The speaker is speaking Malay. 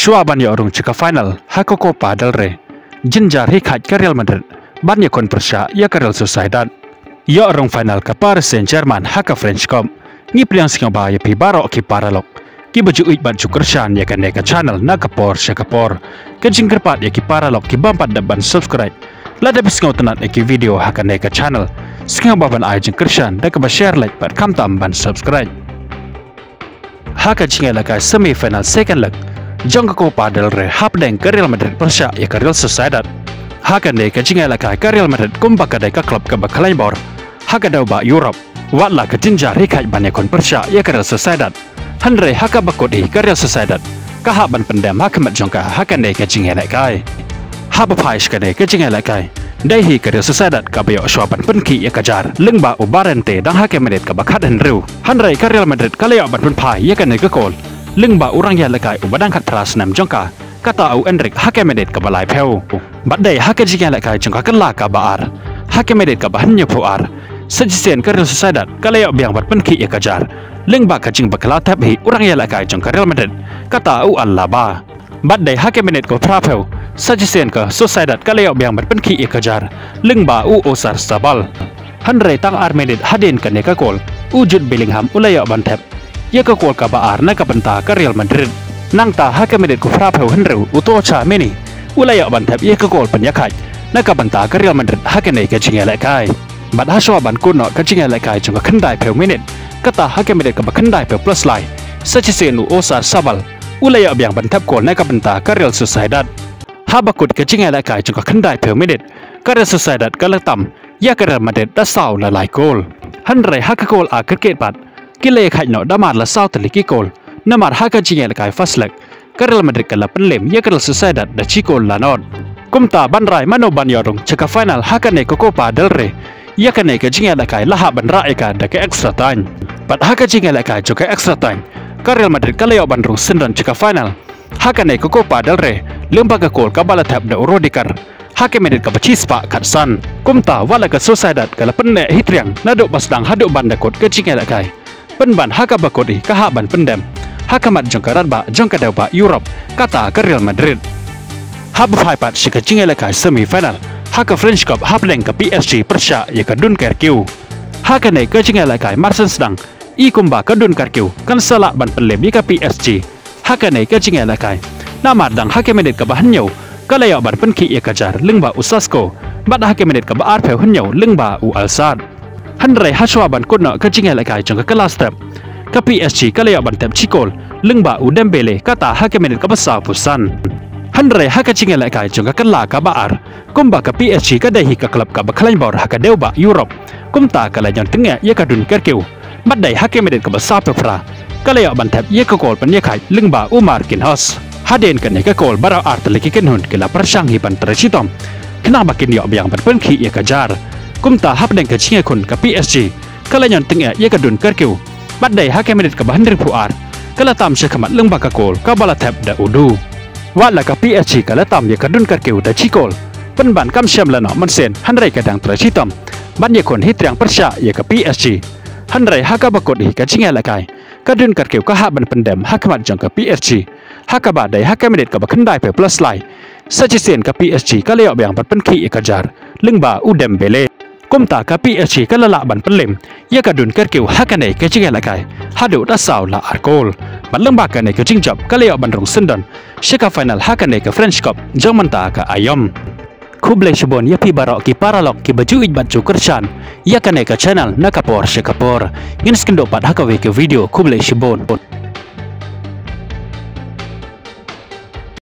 Shua ban ya orang cika final hako Copa del Rey. Jinjar hikat ke Real Madrid. Ban ya kon persya ya ke Real Sociedad. Ya orang final ke Paris Saint-Germain haka French Com. Ngi pliang singa ba ya pi barok ki paralok. Ki baju uit ban cukershan ya kan neka channel na kapor sya kapor. Ke jingkerpat ya ki paralok ki bampat daban subscribe. Lada bisngau tenat ya ki video haka neka channel. Singa baban ay jingkershan da ka ba share like pat kam tam ban subscribe. Haka jinga laka semi final second leg. Jong ke Copa del Rey hap deng ke Real Madrid persya ya ke Real Sociedad. Haka ne ke jinga laka ke Real Madrid kumba ka dai ka klub ke bakalai bor. Haka dau ba Europe. Watla ke jinjar hikai ban ya kon persya ya ke Real Sociedad. Hanre haka bakodi ke Real Sociedad. Ka hap ban pendam haka mat jong ka haka ne ke jinga lakai. Hap pais ka ne ke jinga lakai. Dai hi ke Real Sociedad ka bayo swapan penki ya kajar. Leng ba ubarente dang haka menit ka bakat henru. Hanre ke Real Madrid ka layo ban pai ya ke ne ke kol. Leng ba orang ya lekai ubadang kat pras nam jongka kata au Enric hakemedet ka balai peu badai hake jing lekai jongka kala ka baar hakemedet ka bahan nyu puar sejisen ke Real Sociedad kalaya biang bat penki ya kajar leng ba ka jing bakala tap hi orang ya lekai jongka Real Madrid kata au Alaba badai hakemedet ko prapeu sejisen ke Sociedad kalaya biang bat penki ya kajar leng ba u Osar Sabal Hanre tang Armedit hadin ka ne ka kol ujud Bellingham ulaya ban tap ya ke kol ka baar na ka benta ke Real Madrid nang ta haka medit ku frapeu henru utocha meni ulaya bantap ya ke kol penyakai na ka benta ke Real Madrid haka nei ke jinga lekai bad haswa ban kuno ke jinga lekai jong ka kendai peu minit kata haka medit ka kendai peu plus lai sachisenu Osar Sabal ulaya biang bantap kol na ka benta ke Real Sociedad habakut ke jinga lekai jong ka kendai peu minit ke Real Sociedad ka letam ya ke Real Madrid da sau la lai kol hanre haka kol a cricket bat Kile khai no damar la South League kol namar haka jinga kai faslek ke Real Madrid kala penlem ya ke Real Sociedad da chikol lanod kumta banrai mano ban yorong ceka final haka ne ko Copa del Rey ya ke ne ke jinga kai laha ban ra eka da ke extra time pat haka jinga kai joka extra time ke Real Madrid kala yo ban ru sendran ceka final haka ne ko Copa del Rey lembaga kol ka bala tap da Rodikar hake medit ka bachispa katsan kumta wala ke Sociedad kala penne hitriang nado basdang hado ban da kot ke jinga kai penban haka bakodi kahaban pendem haka mat jongkaran ba jongka dau ba Europe kata ke Real Madrid hab phaipat shika jinga kai semi final haka French Cup hableng ke PSG persya ya ke Dunkerque haka nei ke jinga kai Marsen sedang i kumba ke Dunkerque kan salak ban pelem ke PSG haka nei ke jinga kai nama dang haka menit ke bahanyo kalaya ban penki ya kajar lengba Usasko bad haka menit ke ba arpeu hanyo lengba u Alsad Hanre haswa ban kuno ke jinga lekai jong ke kelas step ke PSG kalaya ban tep chikol lengba u Dembele kata hake menit ke besar pusan Hanre haka jinga lekai jong ke kala ka baar kumba ke PSG ke dahi ke klub ke baklain bor haka deuba Europe kumta kala jan tengah ya ke Dunkerque madai hake menit ke besar pefra kalaya ban tep ya ke gol pen ya kai lengba u Marquinhos haden ke ne ke gol bara art leki kenhun ke la persang hi ban tercitom kena makin yo biang ban penki ya kejar kumta hap deng ke jinga kun ke PSG kala nyon tengah ya ke Dunkerque badai hake menit ke bahan ripuar kala tam syakamat lengba ka kol ka bala tap da udu wala ka PSG kala tam ya ke Dunkerque da chikol penban kam syam lano mensen hanrai kadang tercitom ban ya kun hitriang persya ya ke PSG hanrai haka bakodi ke jinga lakai ke Dunkerque ka hak ban pendem hakamat jong ke PSG haka badai hake menit ke bakendai pe plus lai sajisen ke PSG kala yo biang bat penki ya kajar lengba u Dembele kumta ka PSG ka lala ban pelem ya ka Dunkerque haka nei ke jinga lakai hadu da sau la arkol ban lengba ka nei ke jingjap ka leo ban rong sendon shika final haka nei ke French Cup jamanta ka ayom kuble shibon ya pi barok ki paralok ki baju ijbat cukershan ya ka nei ke channel na kapor shikapor ngin skendo pat haka we ke video kuble shibon